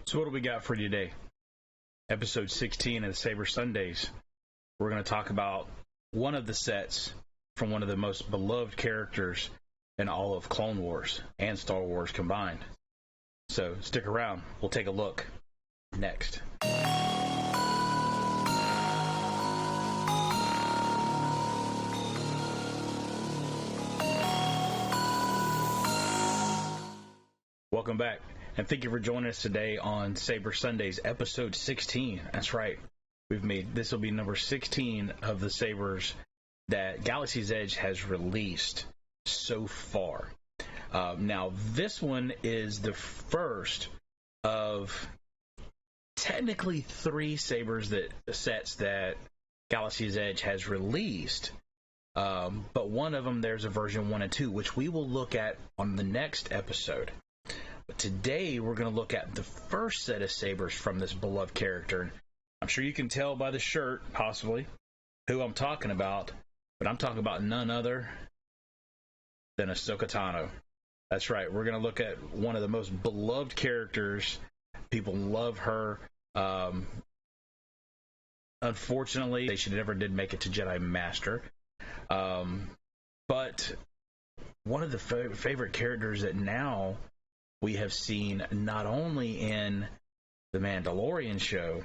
So what do we got for you today? Episode 16 of the Saber Sundays. We're going to talk about one of the sets from one of the most beloved characters in all of Clone Wars and Star Wars combined. So stick around. We'll take a look next. Welcome back, and thank you for joining us today on Saber Sundays, episode 16. That's right. This will be number 16 of the Sabers that Galaxy's Edge has released so far. Now, this one is the first of technically 3 Sabers sets that Galaxy's Edge has released. But one of them, there's a version 1 and 2, which we will look at on the next episode. But today, we're going to look at the first set of Sabers from this beloved character. I'm sure you can tell by the shirt, possibly, who I'm talking about. But I'm talking about none other than Ahsoka Tano. That's right. We're going to look at one of the most beloved characters. People love her. Unfortunately, she never did make it to Jedi Master. But one of the favorite characters that now we have seen not only in the Mandalorian show,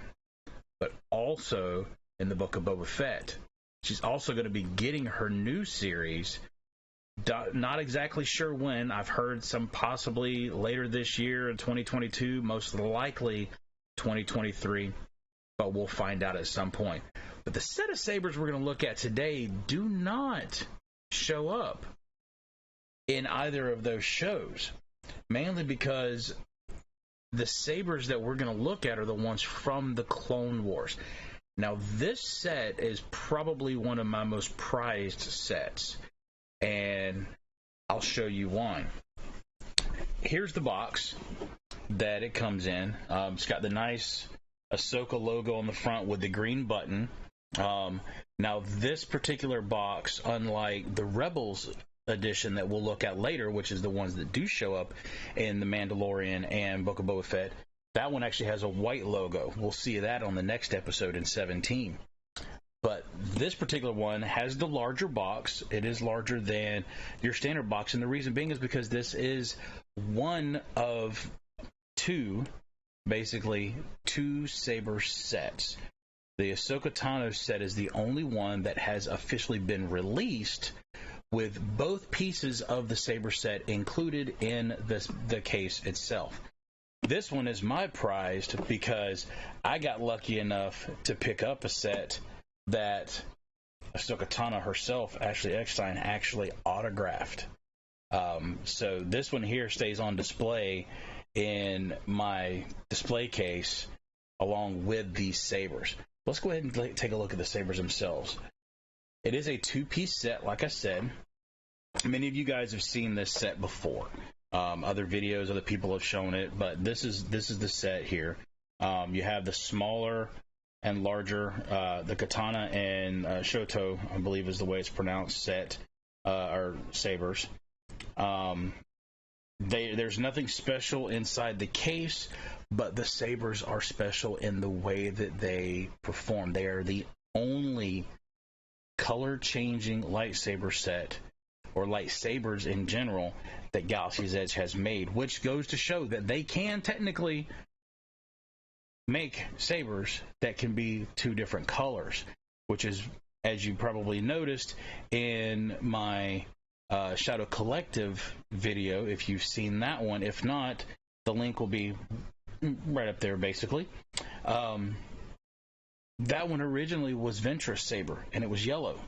but also in the Book of Boba Fett. She's also going to be getting her new series. Not exactly sure when. I've heard some possibly later this year in 2022, most likely 2023, but we'll find out at some point. But the set of Sabers we're going to look at today do not show up in either of those shows. Mainly because the Sabers that we're going to look at are the ones from the Clone Wars. Now, this set is probably one of my most prized sets, and I'll show you why. Here's the box that it comes in. It's got the nice Ahsoka logo on the front with the green button. Now, this particular box, unlike the Rebels edition that we'll look at later, which is the ones that do show up in the Mandalorian and Book of Boba Fett, that one actually has a white logo. We'll see that on the next episode in 17. But this particular one has the larger box. It is larger than your standard box, and the reason being is because this is one of two Saber sets. The Ahsoka Tano set is the only one that has officially been released with both pieces of the Saber set included in the case itself. This one is my prized because I got lucky enough to pick up a set that Ahsoka Tano herself, Ashley Eckstein, actually autographed. So this one here stays on display in my display case along with these Sabers. Let's go ahead and take a look at the Sabers themselves. It is a 2-piece set, like I said. Many of you guys have seen this set before. Other videos, other people have shown it, but this is the set here. You have the smaller and larger, the Katana and Shoto, I believe is the way it's pronounced, set, or Sabers. There's nothing special inside the case, but the Sabers are special in the way that they perform. They are the only color-changing lightsaber set, or lightsabers in general, that Galaxy's Edge has made, which goes to show that they can technically make sabers that can be 2 different colors, which is, as you probably noticed in my Shadow Collective video, if you've seen that one. If not, the link will be right up there, basically. That one originally was Ventress Saber, and it was yellow.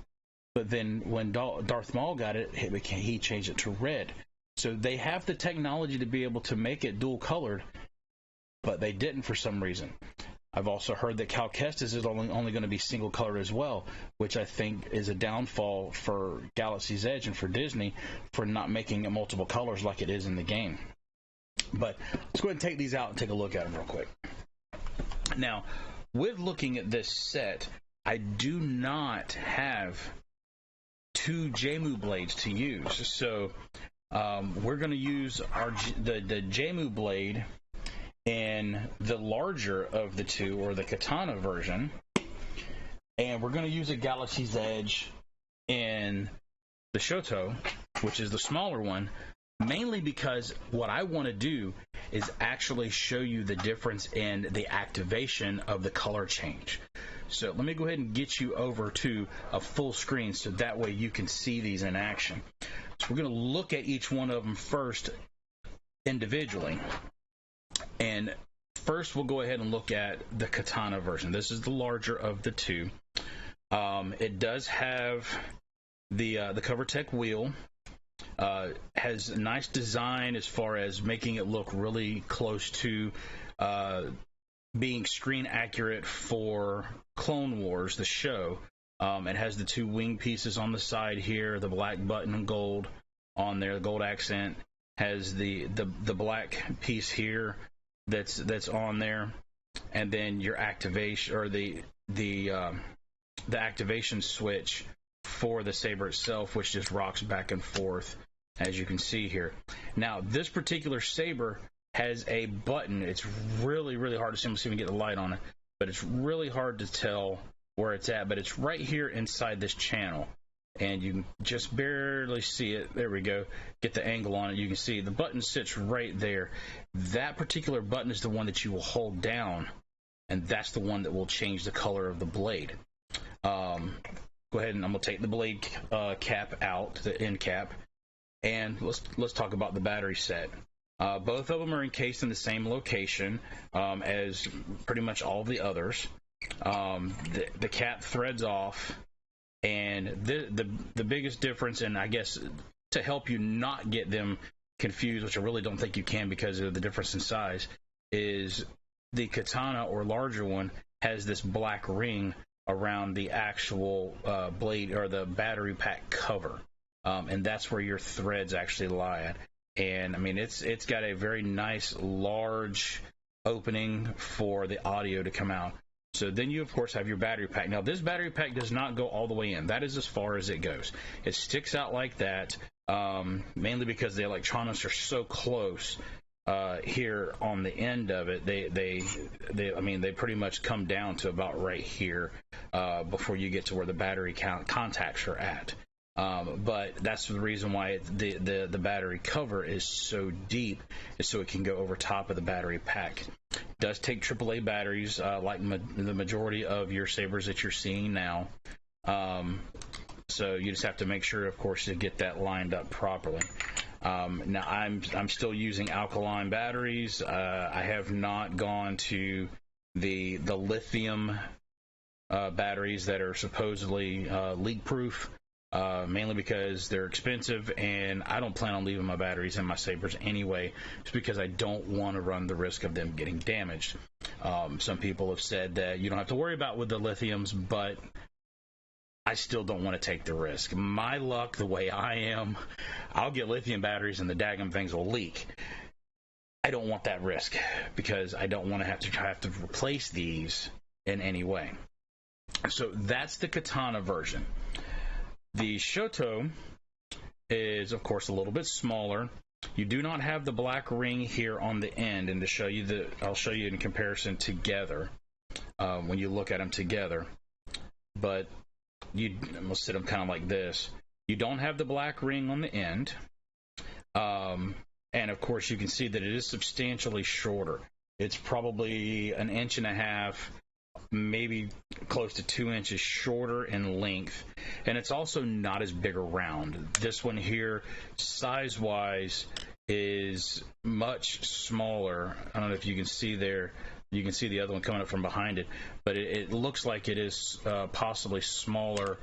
But then when Darth Maul got it, he changed it to red. So they have the technology to be able to make it dual-colored, but they didn't for some reason. I've also heard that Cal Kestis is only going to be single-colored as well, which I think is a downfall for Galaxy's Edge and for Disney for not making it multiple colors like it is in the game. But let's go ahead and take these out and take a look at them real quick. Now, with looking at this set, I do not have 2 Jaymoo blades to use. So we're going to use the Jaymoo blade in the larger of the two, or the Katana version, and we're going to use a Galaxy's Edge in the Shoto, which is the smaller one, mainly because what I want to do is actually show you the difference in the activation of the color change. So let me go ahead and get you over to a full screen so that way you can see these in action. So we're going to look at each one of them first individually. And first we'll go ahead and look at the Katana version. This is the larger of the two. It does have the CoverTech wheel. Has a nice design as far as making it look really close to being screen accurate for Clone Wars, the show. It has the two wing pieces on the side here, the black button and gold on there, the gold accent. Has the black piece here that's on there, and then your activation, or the activation switch for the saber itself, which just rocks back and forth, as you can see here. Now, this particular saber has a button. It's really, really hard to see. Let's see if we can get the light on it, but it's really hard to tell where it's at. But it's right here inside this channel, and you can just barely see it. There we go. Get the angle on it. You can see the button sits right there. That particular button is the one that you will hold down, and that's the one that will change the color of the blade. Go ahead, and I'm going to take the blade cap out, the end cap, and let's talk about the battery set. Both of them are encased in the same location as pretty much all the others. The cap threads off, and the biggest difference, and I guess to help you not get them confused, which I really don't think you can because of the difference in size, is the Katana, or larger one, has this black ring around the actual blade, or the battery pack cover, and that's where your threads actually lie at. And I mean, it's got a very nice large opening for the audio to come out. So then you of course have your battery pack. Now this battery pack does not go all the way in. That is as far as it goes. It sticks out like that, mainly because the electronics are so close here on the end of it. I mean, they pretty much come down to about right here before you get to where the battery contacts are at. But that's the reason why the battery cover is so deep, is so it can go over top of the battery pack. It does take AAA batteries, like the majority of your sabers that you're seeing now. So you just have to make sure, of course, to get that lined up properly. Now I'm still using alkaline batteries. I have not gone to the lithium batteries that are supposedly leak proof. Mainly because they're expensive, and I don't plan on leaving my batteries in my sabers anyway, just because I don't want to run the risk of them getting damaged. Some people have said that you don't have to worry about with the lithiums, but I still don't want to take the risk. My luck, the way I am, I'll get lithium batteries and the daggum things will leak. I don't want that risk, because I don't want to have to replace these in any way. So that's the Katana version. The Shoto is, of course, a little bit smaller. You do not have the black ring here on the end, and I'll show you in comparison together when you look at them together. But I'm gonna sit them kind of like this. You don't have the black ring on the end, and of course you can see that it is substantially shorter. It's probably 1.5 inches, maybe close to 2 inches shorter in length, and it's also not as big around. This one here, size-wise, is much smaller. I don't know if you can see there. You can see the other one coming up from behind it, but it looks like it is possibly smaller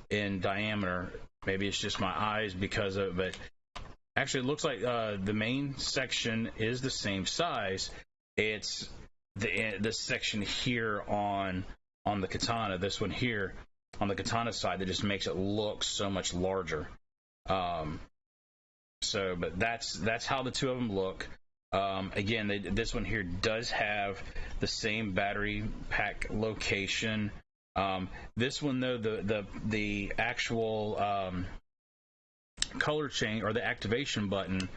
in diameter. Maybe it's just my eyes because of it, but actually it looks like the main section is the same size. It's this section here on the Katana, this one here on the Katana side, that just makes it look so much larger. But that's how the two of them look. Again, this one here does have the same battery pack location. This one though, the actual color change, or the activation button,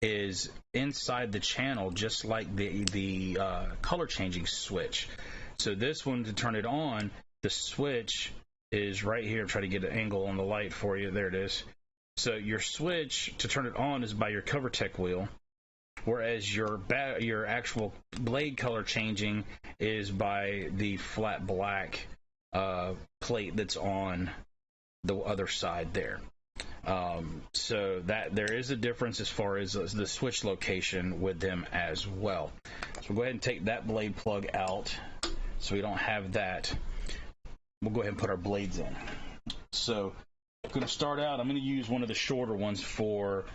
is inside the channel, just like the color changing switch. So this one, to turn it on, the switch is right here. I'm trying to get an angle on the light for you. There it is. So your switch to turn it on is by your cover tech wheel, whereas your actual blade color changing is by the flat black plate that's on the other side there. So that there is a difference as far as the switch location with them as well. So we'll go ahead and take that blade plug out so we don't have that. We'll go ahead and put our blades in. So I'm going to start out, I'm going to use one of the shorter ones for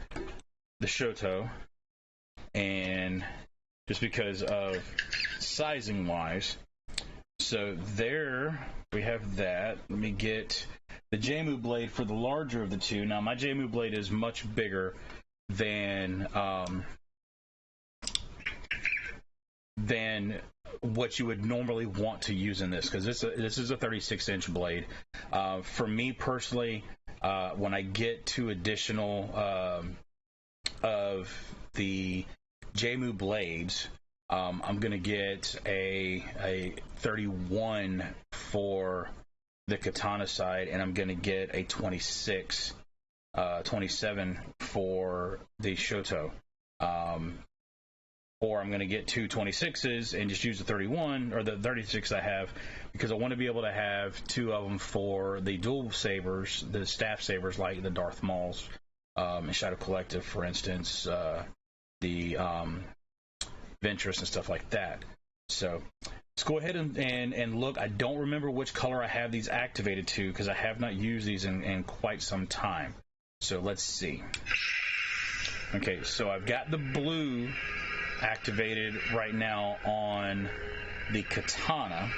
the Shoto, and just because of sizing wise. So there we have that. Let me get the Jaymoo blade for the larger of the two. Now my Jaymoo blade is much bigger than what you would normally want to use in this, because this is a 36-inch blade. For me personally, when I get to additional of the Jaymoo blades, I'm gonna get a 31 for the Katana side, and I'm gonna get a 27 for the Shoto. Or I'm going to get two 26s and just use the 31 or the 36 I have, because I want to be able to have two of them for the dual sabers, the staff sabers, like the Darth Mauls and Shadow Collective, for instance, the Ventress and stuff like that. So let's go ahead and look. I don't remember which color I have these activated to, because I have not used these in quite some time. So let's see. Okay, so I've got the blue activated right now on the Katana.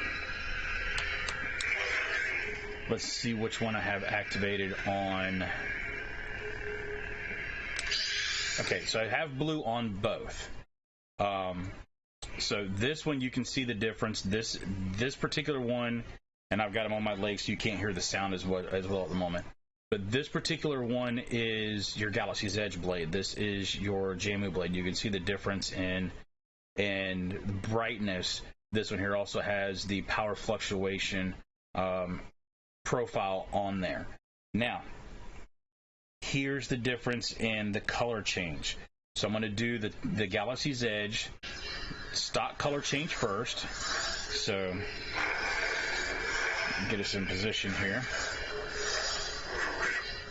Let's see which one I have activated on. Okay, so I have blue on both. So this one, you can see the difference. This particular one, and I've got them on my legs so you can't hear the sound as well at the moment. But this particular one is your Galaxy's Edge blade. This is your Jaymoo blade. You can see the difference in brightness. This one here also has the power fluctuation profile on there. Now, here's the difference in the color change. So I'm going to do the Galaxy's Edge stock color change first. So get us in position here.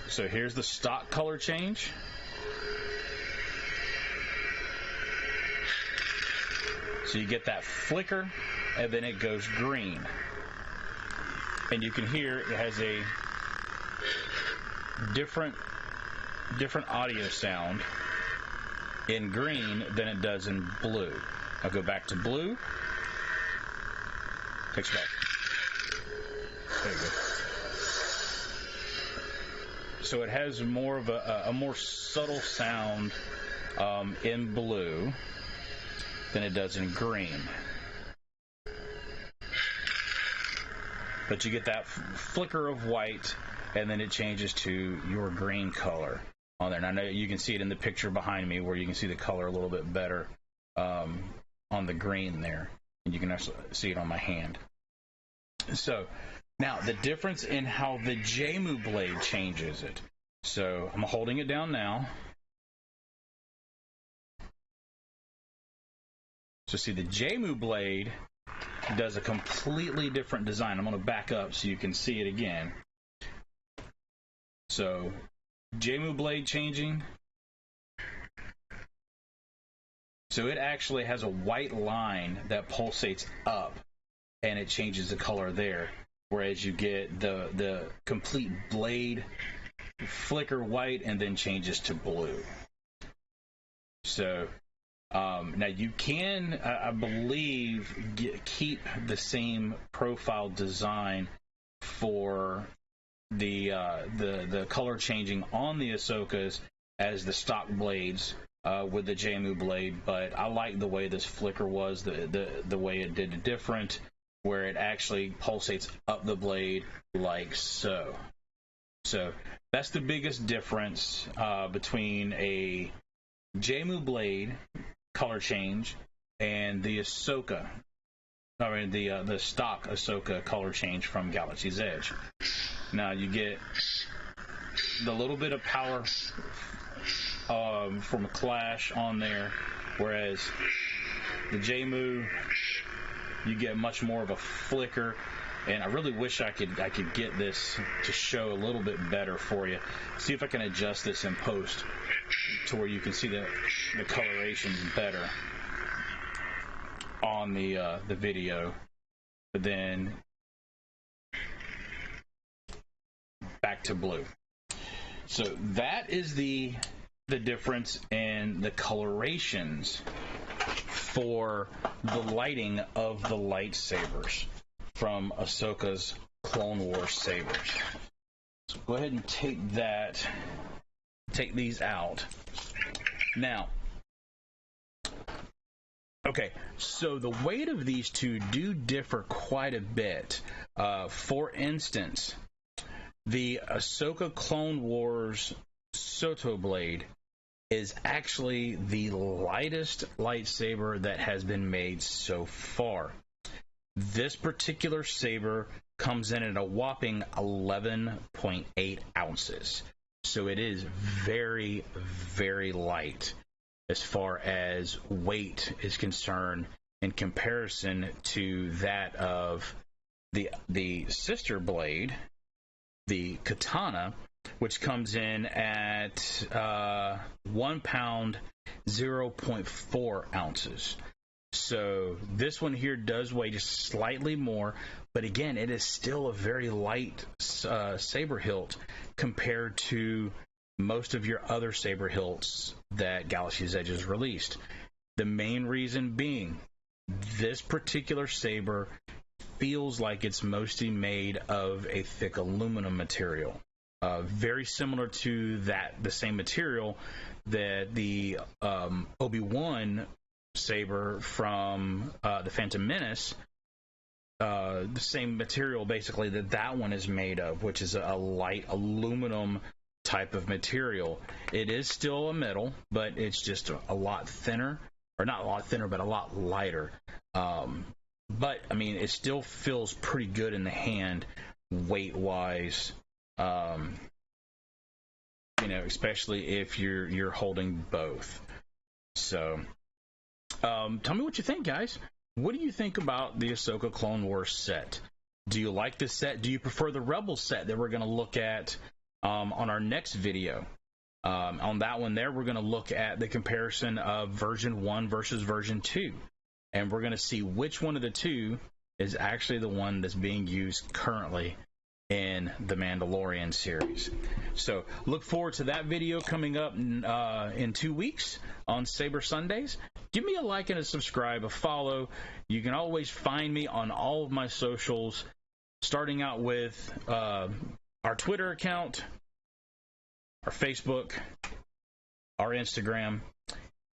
So here's the stock color change. So you get that flicker, and then it goes green. And you can hear it has a different audio sound in green than it does in blue. I'll go back to blue. Takes it back. There you go. So it has more of a more subtle sound in blue than it does in green. But you get that flicker of white, and then it changes to your green color on there. And I know you can see it in the picture behind me, where you can see the color a little bit better on the green there. And you can also see it on my hand. So now, the difference in how the Jaymoo blade changes it. So I'm holding it down now. So see, the Jaymoo blade does a completely different design. I'm going to back up so you can see it again. So Jaymoo blade changing. So it actually has a white line that pulsates up, and it changes the color there. Whereas you get the complete blade flicker white and then changes to blue. So now you can, I believe, keep the same profile design for the color changing on the Ahsokas as the stock blades with the Jaymoo blade, but I like the way this flicker was, the way it did it different, where it actually pulsates up the blade like so. So that's the biggest difference between a Jaymoo blade color change and the Ahsoka, the stock Ahsoka color change from Galaxy's Edge. Now you get the little bit of power from a clash on there, whereas the Jaymoo, you get much more of a flicker. And I really wish I could get this to show a little bit better for you. See if I can adjust this in post to where you can see the colorations better on the video. But then back to blue. So that is the difference in the colorations for the lighting of the lightsabers from Ahsoka's Clone Wars sabers. So go ahead and take these out. Now, okay, so the weight of these two do differ quite a bit. For instance, the Ahsoka Clone Wars Soto blade is actually the lightest lightsaber that has been made so far. This particular saber comes in at a whopping 11.8 ounces. So it is very, very light as far as weight is concerned in comparison to that of the sister blade, the Katana, which comes in at 1 pound, 0.4 ounces. So this one here does weigh just slightly more, but again, it is still a very light saber hilt compared to most of your other saber hilts that Galaxy's Edge has released. The main reason being, this particular saber feels like it's mostly made of a thick aluminum material. Very similar to the same material that the Obi-Wan saber from the Phantom Menace, the same material basically that one is made of, which is a light aluminum type of material. It is still a metal, but it's just a lot thinner, or not a lot thinner, but a lot lighter. But I mean, it still feels pretty good in the hand, weight wise. Especially if you're holding both. So. Tell me what you think, guys. What do you think about the Ahsoka Clone Wars set? Do you like this set? Do you prefer the Rebel set that we're going to look at on our next video? On that one there, we're going to look at the comparison of version 1 versus version 2. And we're going to see which one of the two is actually the one that's being used currently in the Mandalorian series. So look forward to that video coming up in 2 weeks on Saber Sundays. Give me a like and a subscribe, a follow. You can always find me on all of my socials, starting out with our Twitter account, our Facebook, our Instagram,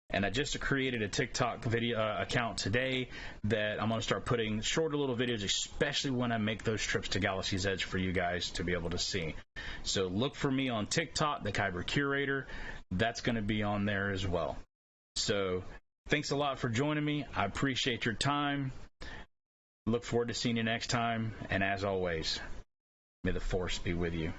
and I just created a TikTok video account today that I'm going to start putting shorter little videos, especially when I make those trips to Galaxy's Edge for you guys to be able to see. So look for me on TikTok, the Kyber Curator. That's going to be on there as well. So thanks a lot for joining me. I appreciate your time. Look forward to seeing you next time. And as always, may the Force be with you.